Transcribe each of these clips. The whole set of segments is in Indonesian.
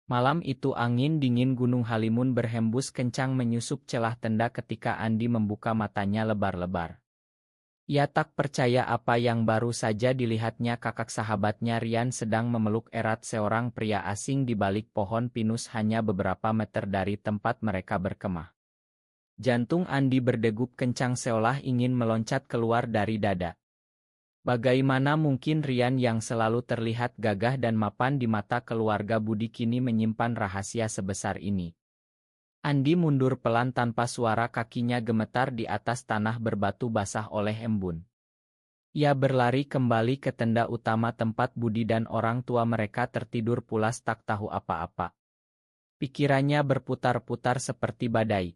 Malam itu angin dingin Gunung Halimun berhembus kencang menyusup celah tenda ketika Andi membuka matanya lebar-lebar. Ia tak percaya apa yang baru saja dilihatnya. Kakak sahabatnya Rian sedang memeluk erat seorang pria asing di balik pohon pinus hanya beberapa meter dari tempat mereka berkemah. Jantung Andi berdegup kencang seolah ingin meloncat keluar dari dada. Bagaimana mungkin Rian yang selalu terlihat gagah dan mapan di mata keluarga Budi kini menyimpan rahasia sebesar ini? Andi mundur pelan tanpa suara, kakinya gemetar di atas tanah berbatu basah oleh embun. Ia berlari kembali ke tenda utama tempat Budi dan orang tua mereka tertidur pulas tak tahu apa-apa. Pikirannya berputar-putar seperti badai.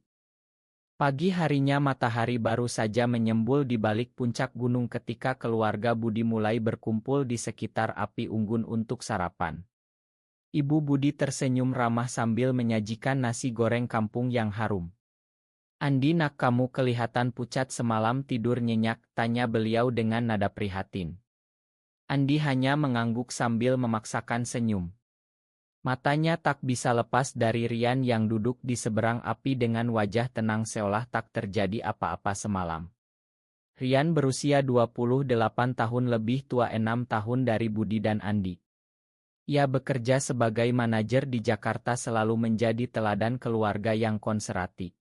Pagi harinya matahari baru saja menyembul di balik puncak gunung ketika keluarga Budi mulai berkumpul di sekitar api unggun untuk sarapan. Ibu Budi tersenyum ramah sambil menyajikan nasi goreng kampung yang harum. "Andi nak, kamu kelihatan pucat, semalam tidur nyenyak?" tanya beliau dengan nada prihatin. Andi hanya mengangguk sambil memaksakan senyum. Matanya tak bisa lepas dari Rian yang duduk di seberang api dengan wajah tenang seolah tak terjadi apa-apa semalam. Rian berusia 28 tahun, lebih tua 6 tahun dari Budi dan Andi. Ia bekerja sebagai manajer di Jakarta, selalu menjadi teladan keluarga yang konservatif.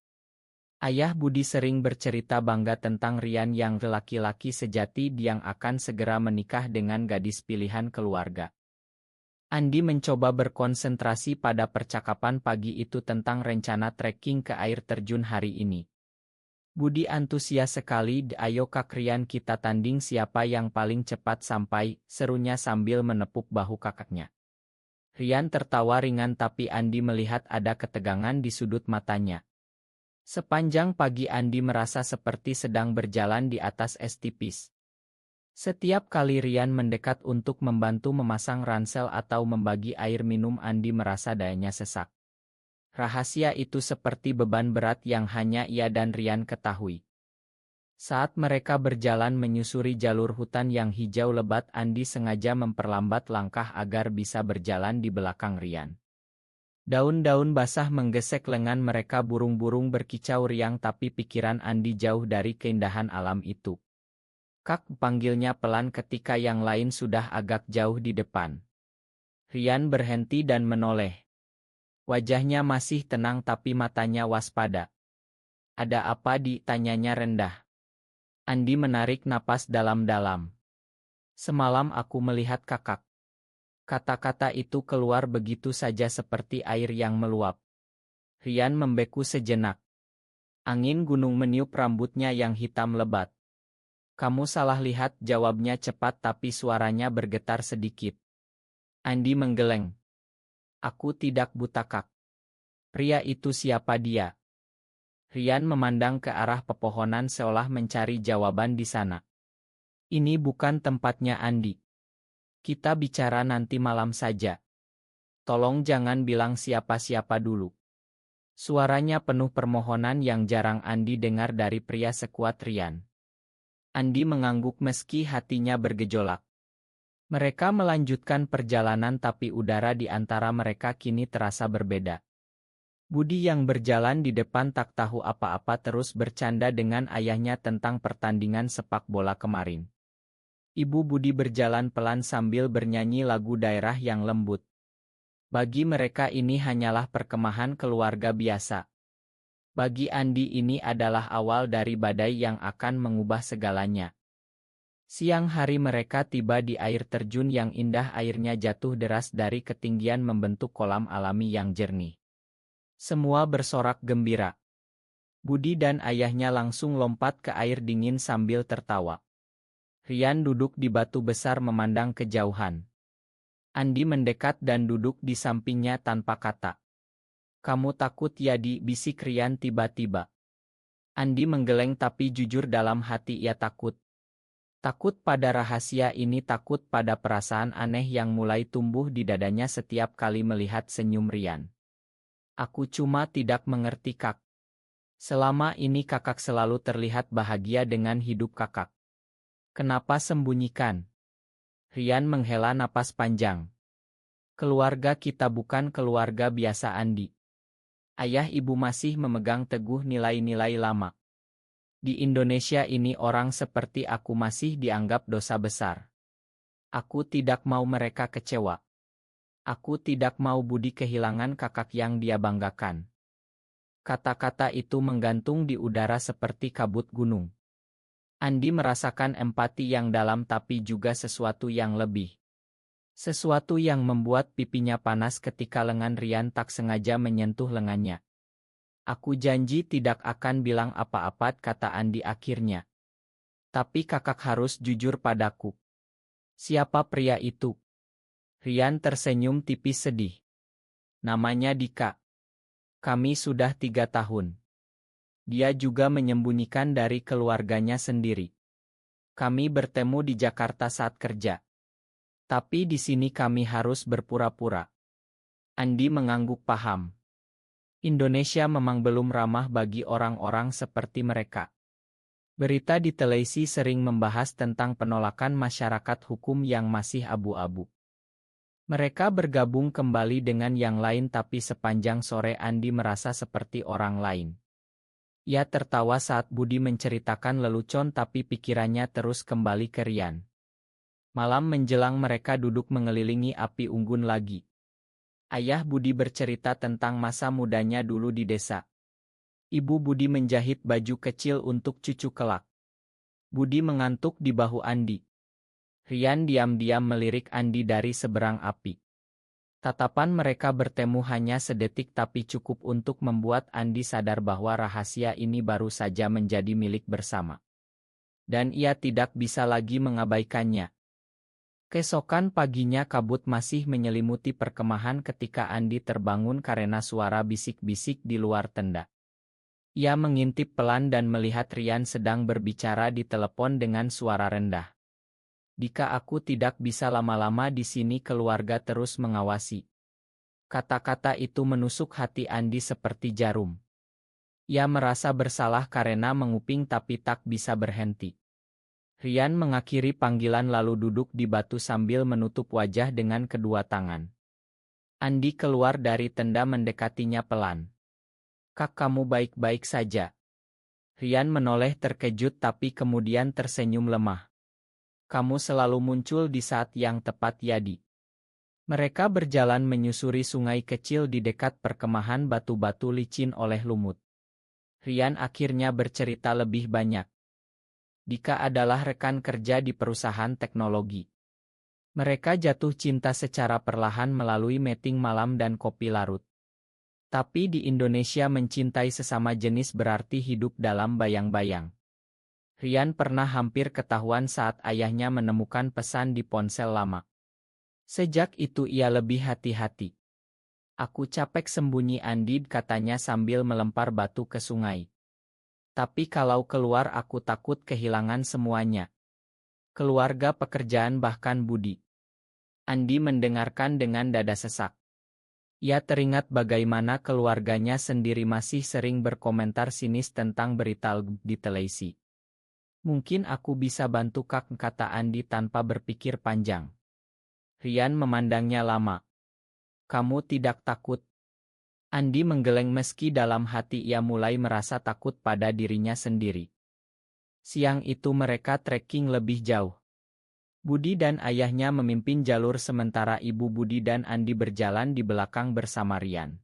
Ayah Budi sering bercerita bangga tentang Rian yang laki-laki sejati yang akan segera menikah dengan gadis pilihan keluarga. Andi mencoba berkonsentrasi pada percakapan pagi itu tentang rencana trekking ke air terjun hari ini. Budi antusias sekali. "Ayo Kak Rian, kita tanding siapa yang paling cepat sampai," serunya sambil menepuk bahu kakaknya. Rian tertawa ringan tapi Andi melihat ada ketegangan di sudut matanya. Sepanjang pagi Andi merasa seperti sedang berjalan di atas es tipis. Setiap kali Rian mendekat untuk membantu memasang ransel atau membagi air minum, Andi merasa dadanya sesak. Rahasia itu seperti beban berat yang hanya ia dan Rian ketahui. Saat mereka berjalan menyusuri jalur hutan yang hijau lebat, Andi sengaja memperlambat langkah agar bisa berjalan di belakang Rian. Daun-daun basah menggesek lengan mereka, burung-burung berkicau riang, tapi pikiran Andi jauh dari keindahan alam itu. "Kak," panggilnya pelan ketika yang lain sudah agak jauh di depan. Rian berhenti dan menoleh. Wajahnya masih tenang tapi matanya waspada. "Ada apa Di?" tanyanya rendah. Andi menarik napas dalam-dalam. "Semalam aku melihat kakak." Kata-kata itu keluar begitu saja seperti air yang meluap. Rian membeku sejenak. Angin gunung meniup rambutnya yang hitam lebat. "Kamu salah lihat," jawabnya cepat tapi suaranya bergetar sedikit. Andi menggeleng. "Aku tidak buta Kak." "Pria itu siapa dia?" Rian memandang ke arah pepohonan seolah mencari jawaban di sana. "Ini bukan tempatnya Andi. Kita bicara nanti malam saja. Tolong jangan bilang siapa-siapa dulu." Suaranya penuh permohonan yang jarang Andi dengar dari pria sekuat Rian. Andi mengangguk meski hatinya bergejolak. Mereka melanjutkan perjalanan tapi udara di antara mereka kini terasa berbeda. Budi yang berjalan di depan tak tahu apa-apa, terus bercanda dengan ayahnya tentang pertandingan sepak bola kemarin. Ibu Budi berjalan pelan sambil bernyanyi lagu daerah yang lembut. Bagi mereka ini hanyalah perkemahan keluarga biasa. Bagi Andi ini adalah awal dari badai yang akan mengubah segalanya. Siang hari mereka tiba di air terjun yang indah, airnya jatuh deras dari ketinggian membentuk kolam alami yang jernih. Semua bersorak gembira. Budi dan ayahnya langsung lompat ke air dingin sambil tertawa. Rian duduk di batu besar memandang kejauhan. Andi mendekat dan duduk di sampingnya tanpa kata. "Kamu takut ya Di?" bisik Rian tiba-tiba. Andi menggeleng tapi jujur dalam hati ia takut. Takut pada rahasia ini, takut pada perasaan aneh yang mulai tumbuh di dadanya setiap kali melihat senyum Rian. "Aku cuma tidak mengerti Kak. Selama ini kakak selalu terlihat bahagia dengan hidup kakak. Kenapa sembunyikan?" Rian menghela napas panjang. Keluarga kita bukan keluarga biasa, Andi. Ayah ibu masih memegang teguh nilai-nilai lama. Di Indonesia ini orang seperti aku masih dianggap dosa besar. Aku tidak mau mereka kecewa. Aku tidak mau Budi kehilangan kakak yang dia banggakan. Kata-kata itu menggantung di udara seperti kabut gunung. Andi merasakan empati yang dalam tapi juga sesuatu yang lebih. Sesuatu yang membuat pipinya panas ketika lengan Rian tak sengaja menyentuh lengannya. Aku janji tidak akan bilang apa-apa, kata Andi akhirnya. Tapi kakak harus jujur padaku. Siapa pria itu? Rian tersenyum tipis sedih. Namanya Dika. Kami sudah 3 tahun. Dia juga menyembunyikan dari keluarganya sendiri. Kami bertemu di Jakarta saat kerja. Tapi di sini kami harus berpura-pura. Andi mengangguk paham. Indonesia memang belum ramah bagi orang-orang seperti mereka. Berita di televisi sering membahas tentang penolakan masyarakat hukum yang masih abu-abu. Mereka bergabung kembali dengan yang lain tapi sepanjang sore Andi merasa seperti orang lain. Ia tertawa saat Budi menceritakan lelucon tapi pikirannya terus kembali ke Rian. Malam menjelang mereka duduk mengelilingi api unggun lagi. Ayah Budi bercerita tentang masa mudanya dulu di desa. Ibu Budi menjahit baju kecil untuk cucu kelak. Budi mengantuk di bahu Andi. Rian diam-diam melirik Andi dari seberang api. Tatapan mereka bertemu hanya sedetik tapi cukup untuk membuat Andi sadar bahwa rahasia ini baru saja menjadi milik bersama. Dan ia tidak bisa lagi mengabaikannya. Keesokan paginya kabut masih menyelimuti perkemahan ketika Andi terbangun karena suara bisik-bisik di luar tenda. Ia mengintip pelan dan melihat Rian sedang berbicara di telepon dengan suara rendah. Dika, aku tidak bisa lama-lama di sini, keluarga terus mengawasi. Kata-kata itu menusuk hati Andi seperti jarum. Ia merasa bersalah karena menguping tapi tak bisa berhenti. Rian mengakhiri panggilan lalu duduk di batu sambil menutup wajah dengan kedua tangan. Andi keluar dari tenda mendekatinya pelan. Kak, kamu baik-baik saja? Rian menoleh terkejut tapi kemudian tersenyum lemah. Kamu selalu muncul di saat yang tepat, Yadi. Mereka berjalan menyusuri sungai kecil di dekat perkemahan batu-batu licin oleh lumut. Rian akhirnya bercerita lebih banyak. Dika adalah rekan kerja di perusahaan teknologi. Mereka jatuh cinta secara perlahan melalui meeting malam dan kopi larut. Tapi di Indonesia mencintai sesama jenis berarti hidup dalam bayang-bayang. Rian pernah hampir ketahuan saat ayahnya menemukan pesan di ponsel lama. Sejak itu ia lebih hati-hati. Aku capek sembunyi, Andi, katanya sambil melempar batu ke sungai. Tapi kalau keluar aku takut kehilangan semuanya. Keluarga, pekerjaan, bahkan Budi. Andi mendengarkan dengan dada sesak. Ia teringat bagaimana keluarganya sendiri masih sering berkomentar sinis tentang berita di televisi. Mungkin aku bisa bantu, Kak, kata Andi tanpa berpikir panjang. Rian memandangnya lama. Kamu tidak takut? Andi menggeleng meski dalam hati ia mulai merasa takut pada dirinya sendiri. Siang itu mereka trekking lebih jauh. Budi dan ayahnya memimpin jalur sementara Ibu Budi dan Andi berjalan di belakang bersama Rian.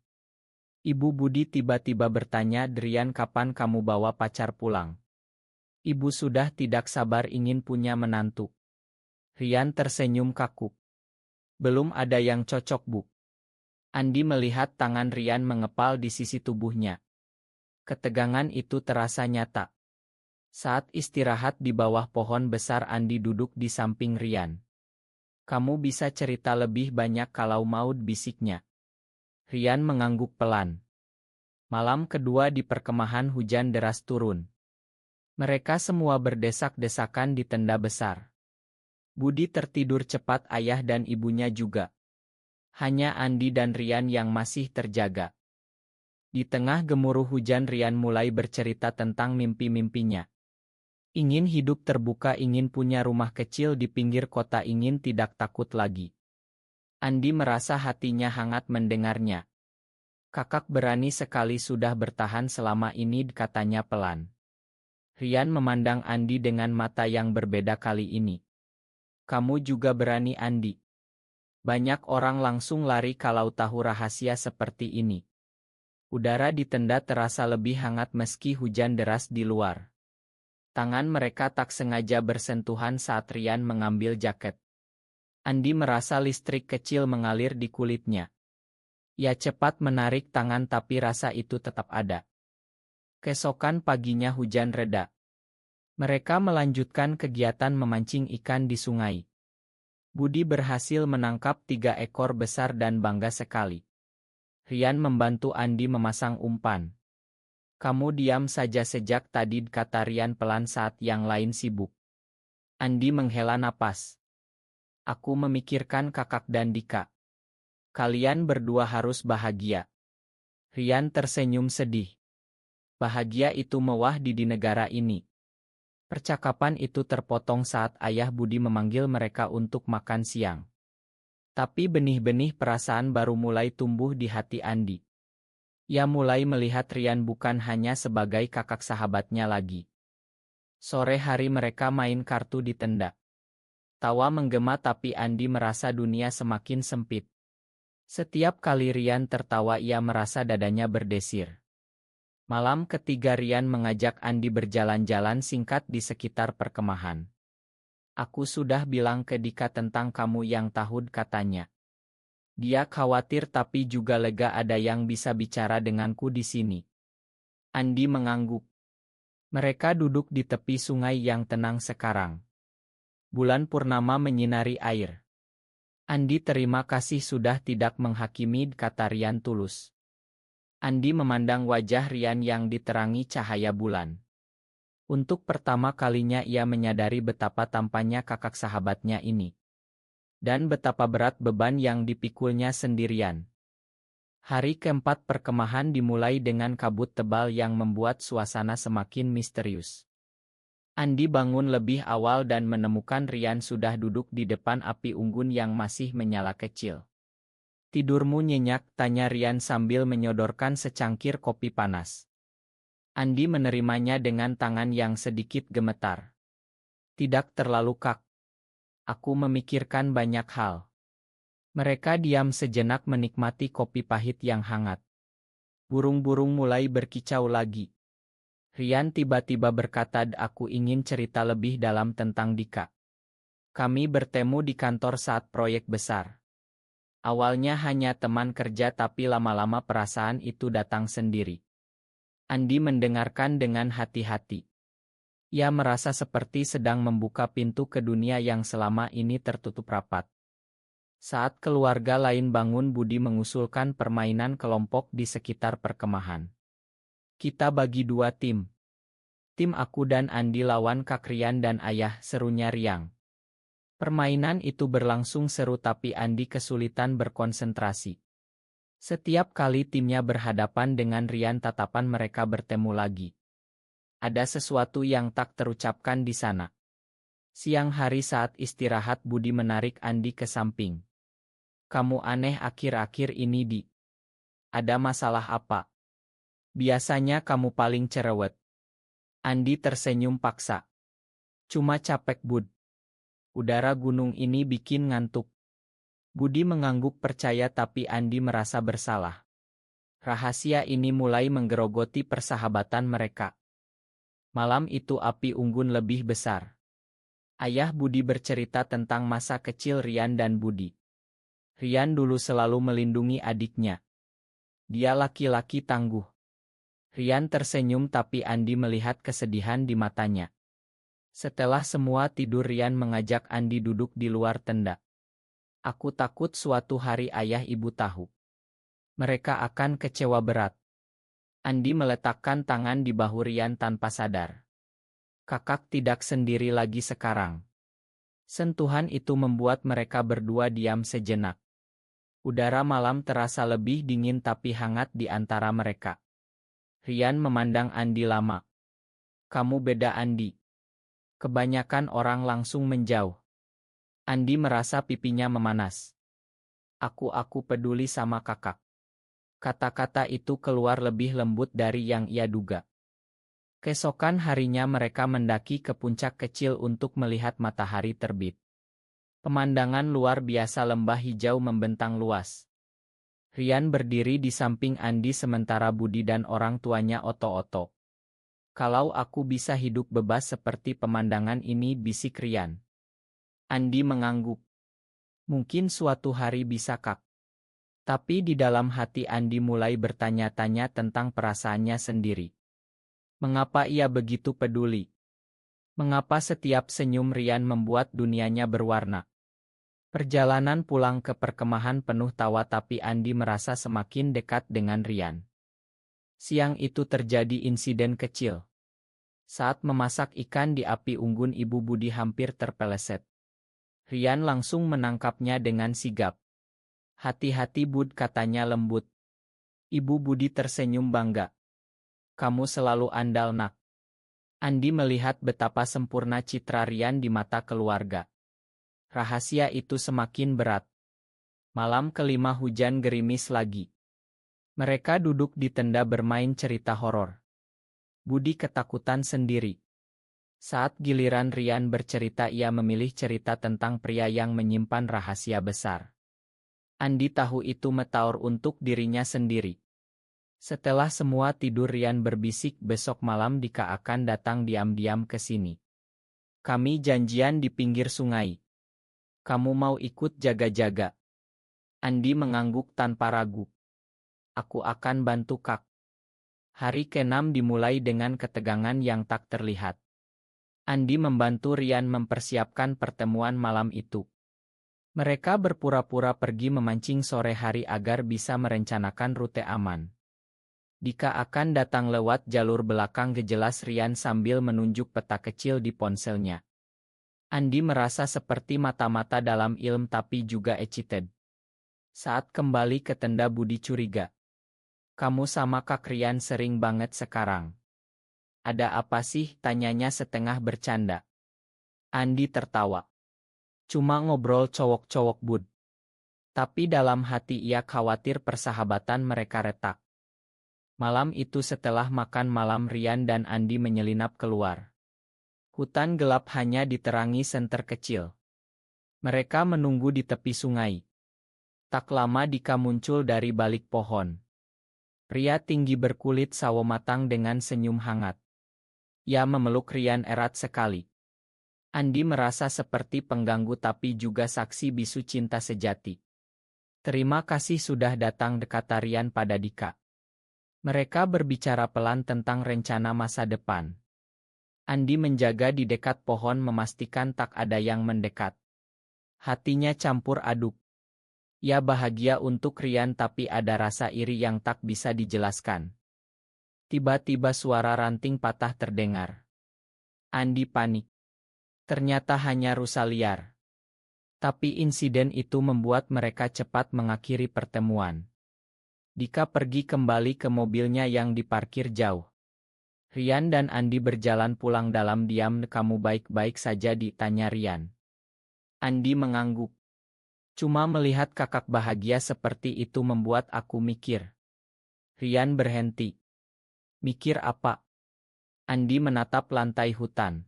Ibu Budi tiba-tiba bertanya, Rian, kapan kamu bawa pacar pulang? Ibu sudah tidak sabar ingin punya menantu. Rian tersenyum kaku. Belum ada yang cocok, Bu. Andi melihat tangan Rian mengepal di sisi tubuhnya. Ketegangan itu terasa nyata. Saat istirahat di bawah pohon besar, Andi duduk di samping Rian. Kamu bisa cerita lebih banyak kalau mau, bisiknya. Rian mengangguk pelan. Malam kedua di perkemahan hujan deras turun. Mereka semua berdesak-desakan di tenda besar. Budi tertidur cepat, ayah dan ibunya juga. Hanya Andi dan Rian yang masih terjaga. Di tengah gemuruh hujan Rian mulai bercerita tentang mimpi-mimpinya. Ingin hidup terbuka, ingin punya rumah kecil di pinggir kota, ingin tidak takut lagi. Andi merasa hatinya hangat mendengarnya. Kakak berani sekali sudah bertahan selama ini, katanya pelan. Rian memandang Andi dengan mata yang berbeda kali ini. Kamu juga berani, Andi. Banyak orang langsung lari kalau tahu rahasia seperti ini. Udara di tenda terasa lebih hangat meski hujan deras di luar. Tangan mereka tak sengaja bersentuhan saat Rian mengambil jaket. Andi merasa listrik kecil mengalir di kulitnya. Ia cepat menarik tangan tapi rasa itu tetap ada. Keesokan paginya hujan reda. Mereka melanjutkan kegiatan memancing ikan di sungai. Budi berhasil menangkap 3 ekor besar dan bangga sekali. Rian membantu Andi memasang umpan. Kamu diam saja sejak tadi, kata Rian pelan saat yang lain sibuk. Andi menghela napas. Aku memikirkan kakak dan Dika. Kalian berdua harus bahagia. Rian tersenyum sedih. Bahagia itu mewah di negara ini. Percakapan itu terpotong saat ayah Budi memanggil mereka untuk makan siang. Tapi benih-benih perasaan baru mulai tumbuh di hati Andi. Ia mulai melihat Rian bukan hanya sebagai kakak sahabatnya lagi. Sore hari mereka main kartu di tenda. Tawa menggema tapi Andi merasa dunia semakin sempit. Setiap kali Rian tertawa ia merasa dadanya berdesir. Malam ketiga Rian mengajak Andi berjalan-jalan singkat di sekitar perkemahan. Aku sudah bilang ke Dika tentang kamu yang tahun, katanya. Dia khawatir tapi juga lega ada yang bisa bicara denganku di sini. Andi mengangguk. Mereka duduk di tepi sungai yang tenang sekarang. Bulan purnama menyinari air. Andi terima kasih sudah tidak menghakimi, kata Rian tulus. Andi memandang wajah Rian yang diterangi cahaya bulan. Untuk pertama kalinya ia menyadari betapa tampannya kakak sahabatnya ini. Dan betapa berat beban yang dipikulnya sendirian. Hari keempat perkemahan dimulai dengan kabut tebal yang membuat suasana semakin misterius. Andi bangun lebih awal dan menemukan Rian sudah duduk di depan api unggun yang masih menyala kecil. Tidurmu nyenyak, tanya Rian sambil menyodorkan secangkir kopi panas. Andi menerimanya dengan tangan yang sedikit gemetar. Tidak terlalu, Kak. Aku memikirkan banyak hal. Mereka diam sejenak menikmati kopi pahit yang hangat. Burung-burung mulai berkicau lagi. Rian tiba-tiba berkata, aku ingin cerita lebih dalam tentang Dika. Kami bertemu di kantor saat proyek besar. Awalnya hanya teman kerja tapi lama-lama perasaan itu datang sendiri. Andi mendengarkan dengan hati-hati. Ia merasa seperti sedang membuka pintu ke dunia yang selama ini tertutup rapat. Saat keluarga lain bangun, Budi mengusulkan permainan kelompok di sekitar perkemahan. Kita bagi 2 tim. Tim aku dan Andi lawan Kak Rian dan ayah, serunya riang. Permainan itu berlangsung seru tapi Andi kesulitan berkonsentrasi. Setiap kali timnya berhadapan dengan Rian, tatapan mereka bertemu lagi. Ada sesuatu yang tak terucapkan di sana. Siang hari saat istirahat Budi menarik Andi ke samping. Kamu aneh akhir-akhir ini, Di. Ada masalah apa? Biasanya kamu paling cerewet. Andi tersenyum paksa. Cuma capek, Bud. Udara gunung ini bikin ngantuk. Budi mengangguk percaya tapi Andi merasa bersalah. Rahasia ini mulai menggerogoti persahabatan mereka. Malam itu api unggun lebih besar. Ayah Budi bercerita tentang masa kecil Rian dan Budi. Rian dulu selalu melindungi adiknya. Dia laki-laki tangguh. Rian tersenyum tapi Andi melihat kesedihan di matanya. Setelah semua tidur Rian mengajak Andi duduk di luar tenda. Aku takut suatu hari ayah ibu tahu. Mereka akan kecewa berat. Andi meletakkan tangan di bahu Rian tanpa sadar. Kakak tidak sendiri lagi sekarang. Sentuhan itu membuat mereka berdua diam sejenak. Udara malam terasa lebih dingin tapi hangat di antara mereka. Rian memandang Andi lama. Kamu beda, Andi. Kebanyakan orang langsung menjauh. Andi merasa pipinya memanas. Aku peduli sama kakak. Kata-kata itu keluar lebih lembut dari yang ia duga. Keesokan harinya mereka mendaki ke puncak kecil untuk melihat matahari terbit. Pemandangan luar biasa, lembah hijau membentang luas. Rian berdiri di samping Andi sementara Budi dan orang tuanya oto-oto. Kalau aku bisa hidup bebas seperti pemandangan ini, bisik Rian. Andi mengangguk. Mungkin suatu hari bisa, Kak. Tapi di dalam hati Andi mulai bertanya-tanya tentang perasaannya sendiri. Mengapa ia begitu peduli? Mengapa setiap senyum Rian membuat dunianya berwarna? Perjalanan pulang ke perkemahan penuh tawa, tapi Andi merasa semakin dekat dengan Rian. Siang itu terjadi insiden kecil. Saat memasak ikan di api unggun, Ibu Budi hampir terpeleset. Rian langsung menangkapnya dengan sigap. "Hati-hati Bud," katanya lembut. Ibu Budi tersenyum bangga. "Kamu selalu andal, Nak." Andi melihat betapa sempurna citra Rian di mata keluarga. Rahasia itu semakin berat. Malam kelima hujan gerimis lagi. Mereka duduk di tenda bermain cerita horor. Budi ketakutan sendiri. Saat giliran Rian bercerita, ia memilih cerita tentang pria yang menyimpan rahasia besar. Andi tahu itu metaor untuk dirinya sendiri. Setelah semua tidur, Rian berbisik, "Besok malam Dika akan datang diam-diam ke sini. Kami janjian di pinggir sungai. Kamu mau ikut jaga-jaga?" Andi mengangguk tanpa ragu. "Aku akan bantu, Kak." Hari ke-6 dimulai dengan ketegangan yang tak terlihat. Andi membantu Rian mempersiapkan pertemuan malam itu. Mereka berpura-pura pergi memancing sore hari agar bisa merencanakan rute aman. Dika akan datang lewat jalur belakang, jelas Rian sambil menunjuk peta kecil di ponselnya. Andi merasa seperti mata-mata dalam ilm tapi juga excited. Saat kembali ke tenda, Budi curiga. "Kamu sama Kak Rian sering banget sekarang. Ada apa sih?" tanyanya setengah bercanda. Andi tertawa. "Cuma ngobrol cowok-cowok Bud." Tapi dalam hati ia khawatir persahabatan mereka retak. Malam itu setelah makan malam, Rian dan Andi menyelinap keluar. Hutan gelap hanya diterangi senter kecil. Mereka menunggu di tepi sungai. Tak lama Dika muncul dari balik pohon. Pria tinggi berkulit sawo matang dengan senyum hangat. Ia memeluk Rian erat sekali. Andi merasa seperti pengganggu tapi juga saksi bisu cinta sejati. "Terima kasih sudah datang," kata Rian pada Dika. Mereka berbicara pelan tentang rencana masa depan. Andi menjaga di dekat pohon memastikan tak ada yang mendekat. Hatinya campur aduk. Ia bahagia untuk Rian tapi ada rasa iri yang tak bisa dijelaskan. Tiba-tiba suara ranting patah terdengar. Andi panik. Ternyata hanya rusa liar. Tapi insiden itu membuat mereka cepat mengakhiri pertemuan. Dika pergi kembali ke mobilnya yang diparkir jauh. Rian dan Andi berjalan pulang dalam diam. "Kamu baik-baik saja?" ditanya Rian. Andi mengangguk. "Cuma melihat kakak bahagia seperti itu membuat aku mikir." Rian berhenti. "Mikir apa?" Andi menatap lantai hutan.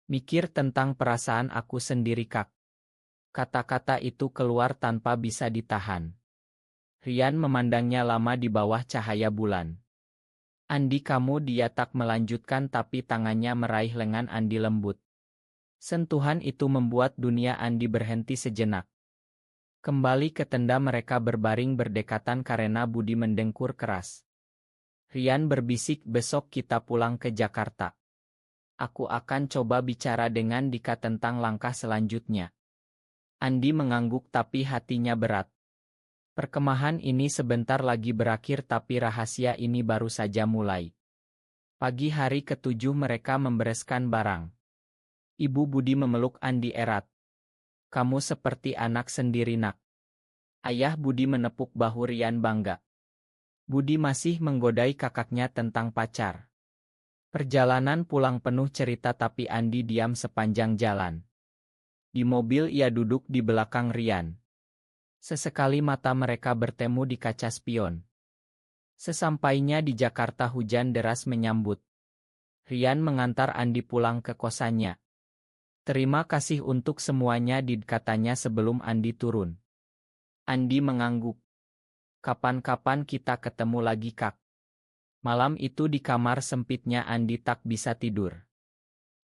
"Mikir tentang perasaan aku sendiri, Kak." Kata-kata itu keluar tanpa bisa ditahan. Rian memandangnya lama di bawah cahaya bulan. "Andi, kamu," dia tak melanjutkan tapi tangannya meraih lengan Andi lembut. Sentuhan itu membuat dunia Andi berhenti sejenak. Kembali ke tenda mereka berbaring berdekatan karena Budi mendengkur keras. Rian berbisik, "Besok kita pulang ke Jakarta. Aku akan coba bicara dengan Dika tentang langkah selanjutnya." Andi mengangguk tapi hatinya berat. Perkemahan ini sebentar lagi berakhir tapi rahasia ini baru saja mulai. Pagi hari ke-7 mereka membereskan barang. Ibu Budi memeluk Andi erat. "Kamu seperti anak sendiri, Nak." Ayah Budi menepuk bahu Rian bangga. Budi masih menggodai kakaknya tentang pacar. Perjalanan pulang penuh cerita tapi Andi diam sepanjang jalan. Di mobil ia duduk di belakang Rian. Sesekali mata mereka bertemu di kaca spion. Sesampainya di Jakarta hujan deras menyambut. Rian mengantar Andi pulang ke kosannya. Terima kasih untuk semuanya katanya sebelum Andi turun. Andi mengangguk. Kapan-kapan kita ketemu lagi Kak. Malam itu di kamar sempitnya Andi tak bisa tidur.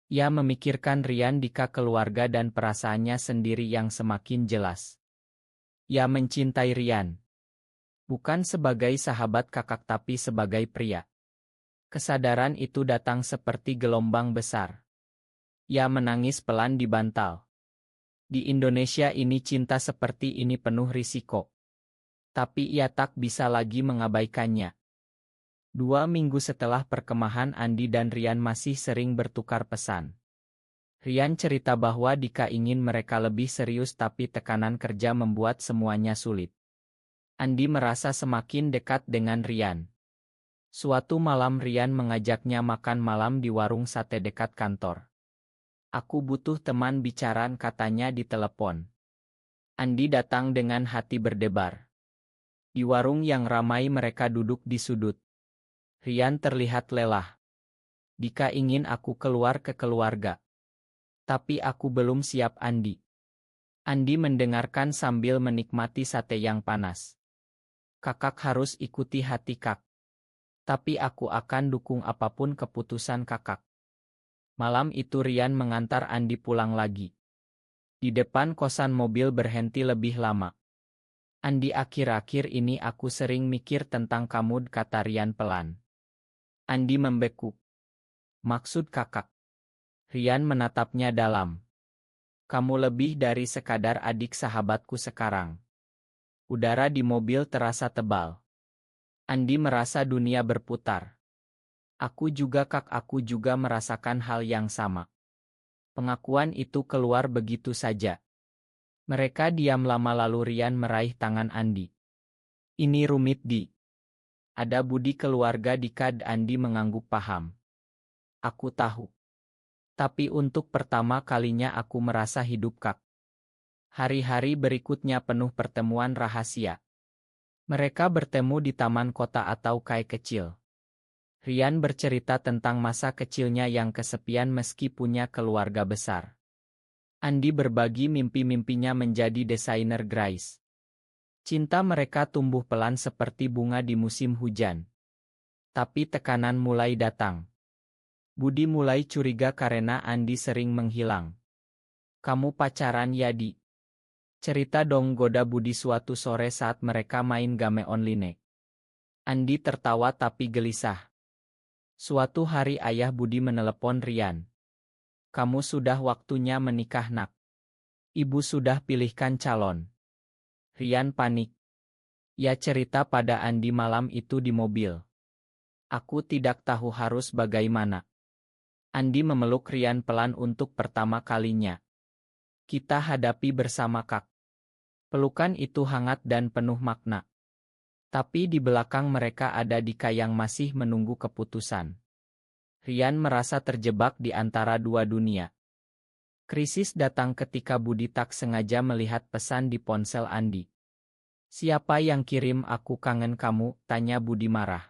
Ia memikirkan Rian Dika keluarga dan perasaannya sendiri yang semakin jelas. Ia mencintai Rian. Bukan sebagai sahabat kakak tapi sebagai pria. Kesadaran itu datang seperti gelombang besar. Ia menangis pelan di bantal. Di Indonesia ini cinta seperti ini penuh risiko. Tapi ia tak bisa lagi mengabaikannya. 2 minggu setelah perkemahan Andi dan Rian masih sering bertukar pesan. Rian cerita bahwa Dika ingin mereka lebih serius tapi tekanan kerja membuat semuanya sulit. Andi merasa semakin dekat dengan Rian. Suatu malam Rian mengajaknya makan malam di warung sate dekat kantor. Aku butuh teman bicara katanya di telepon. Andi datang dengan hati berdebar. Di warung yang ramai mereka duduk di sudut. Rian terlihat lelah. Dika ingin aku keluar ke keluarga. Tapi aku belum siap Andi. Andi mendengarkan sambil menikmati sate yang panas. Kakak harus ikuti hati kak. Tapi aku akan dukung apapun keputusan kakak. Malam itu Rian mengantar Andi pulang lagi. Di depan kosan mobil berhenti lebih lama. Andi akhir-akhir ini aku sering mikir tentang kamu kata Rian pelan. Andi membekuk. Maksud kakak? Rian menatapnya dalam. Kamu lebih dari sekadar adik sahabatku sekarang. Udara di mobil terasa tebal. Andi merasa dunia berputar. Aku juga merasakan hal yang sama. Pengakuan itu keluar begitu saja. Mereka diam lama lalu Rian meraih tangan Andi. Ini rumit Di. Ada budi keluarga Dika. Andi mengangguk paham. Aku tahu. Tapi untuk pertama kalinya aku merasa hidup kak. Hari-hari berikutnya penuh pertemuan rahasia. Mereka bertemu di taman kota atau kai kecil. Rian bercerita tentang masa kecilnya yang kesepian meski punya keluarga besar. Andi berbagi mimpi-mimpinya menjadi desainer Grace. Cinta mereka tumbuh pelan seperti bunga di musim hujan. Tapi tekanan mulai datang. Budi mulai curiga karena Andi sering menghilang. Kamu pacaran ya Di? Cerita dong goda Budi suatu sore saat mereka main game online. Andi tertawa tapi gelisah. Suatu hari ayah Budi menelepon Rian. Kamu sudah waktunya menikah nak. Ibu sudah pilihkan calon. Rian panik. Ia cerita pada Andi malam itu di mobil. Aku tidak tahu harus bagaimana. Andi memeluk Rian pelan untuk pertama kalinya. Kita hadapi bersama kak. Pelukan itu hangat dan penuh makna. Tapi di belakang mereka ada Dika yang masih menunggu keputusan. Rian merasa terjebak di antara dua dunia. Krisis datang ketika Budi tak sengaja melihat pesan di ponsel Andi. Siapa yang kirim aku kangen kamu? Tanya Budi marah.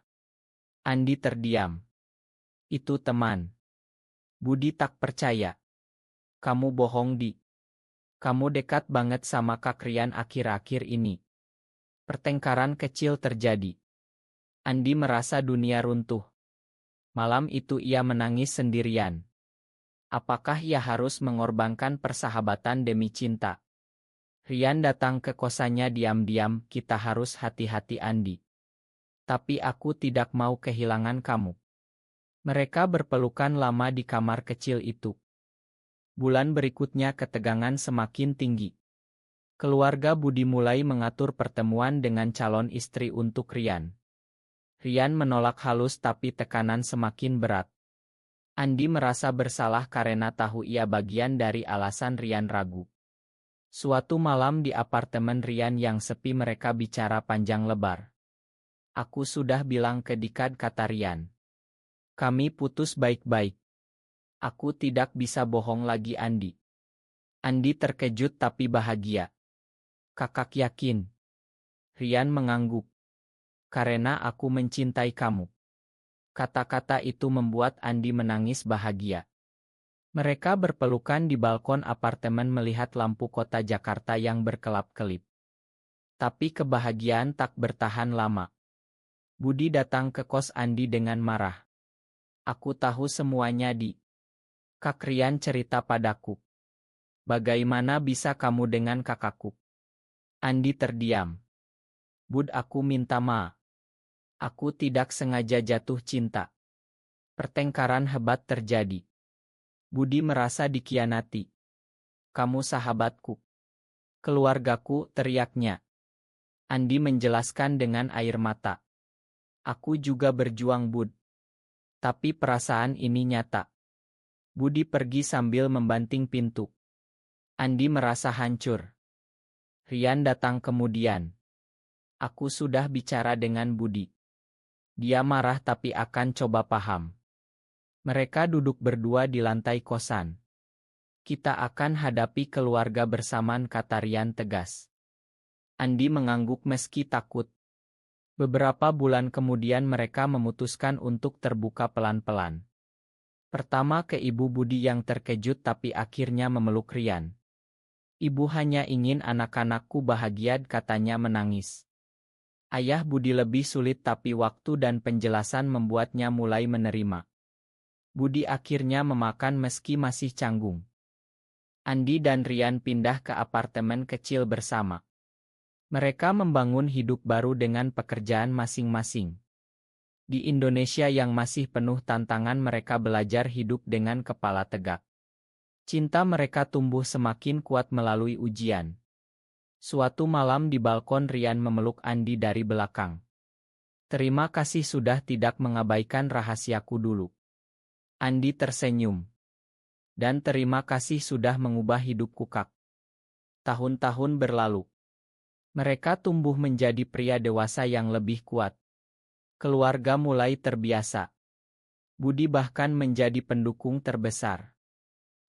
Andi terdiam. Itu teman. Budi tak percaya. Kamu bohong Di. Kamu dekat banget sama Kak Rian akhir-akhir ini. Pertengkaran kecil terjadi. Andi merasa dunia runtuh. Malam itu ia menangis sendirian. Apakah ia harus mengorbankan persahabatan demi cinta? Rian datang ke kosannya diam-diam, kita harus hati-hati Andi. Tapi aku tidak mau kehilangan kamu. Mereka berpelukan lama di kamar kecil itu. Bulan berikutnya ketegangan semakin tinggi. Keluarga Budi mulai mengatur pertemuan dengan calon istri untuk Rian. Rian menolak halus tapi tekanan semakin berat. Andi merasa bersalah karena tahu ia bagian dari alasan Rian ragu. Suatu malam di apartemen Rian yang sepi mereka bicara panjang lebar. Aku sudah bilang ke Dika kata Rian. Kami putus baik-baik. Aku tidak bisa bohong lagi Andi. Andi terkejut tapi bahagia. Kakak yakin? Rian mengangguk. Karena aku mencintai kamu. Kata-kata itu membuat Andi menangis bahagia. Mereka berpelukan di balkon apartemen melihat lampu kota Jakarta yang berkelap-kelip. Tapi kebahagiaan tak bertahan lama. Budi datang ke kos Andi dengan marah. Aku tahu semuanya, Di. Kak Rian cerita padaku. Bagaimana bisa kamu dengan kakakku? Andi terdiam. Bud, aku minta maaf. Aku tidak sengaja jatuh cinta. Pertengkaran hebat terjadi. Budi merasa dikhianati. Kamu sahabatku. Keluargaku, teriaknya. Andi menjelaskan dengan air mata. Aku juga berjuang, Bud. Tapi perasaan ini nyata. Budi pergi sambil membanting pintu. Andi merasa hancur. Rian datang kemudian. Aku sudah bicara dengan Budi. Dia marah tapi akan coba paham. Mereka duduk berdua di lantai kosan. Kita akan hadapi keluarga bersamaan, kata Rian tegas. Andi mengangguk meski takut. Beberapa bulan kemudian mereka memutuskan untuk terbuka pelan-pelan. Pertama ke Ibu Budi yang terkejut tapi akhirnya memeluk Rian. Ibu hanya ingin anak-anakku bahagia, katanya menangis. Ayah Budi lebih sulit tapi waktu dan penjelasan membuatnya mulai menerima. Budi akhirnya memakan meski masih canggung. Andi dan Rian pindah ke apartemen kecil bersama. Mereka membangun hidup baru dengan pekerjaan masing-masing. Di Indonesia yang masih penuh tantangan, mereka belajar hidup dengan kepala tegak. Cinta mereka tumbuh semakin kuat melalui ujian. Suatu malam di balkon, Rian memeluk Andi dari belakang. Terima kasih sudah tidak mengabaikan rahasiaku dulu. Andi tersenyum. Dan terima kasih sudah mengubah hidupku, Kak. Tahun-tahun berlalu. Mereka tumbuh menjadi pria dewasa yang lebih kuat. Keluarga mulai terbiasa. Budi bahkan menjadi pendukung terbesar.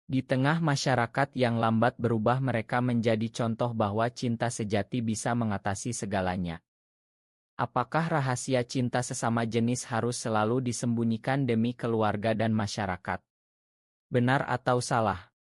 Di tengah masyarakat yang lambat berubah, mereka menjadi contoh bahwa cinta sejati bisa mengatasi segalanya. Apakah rahasia cinta sesama jenis harus selalu disembunyikan demi keluarga dan masyarakat? Benar atau salah?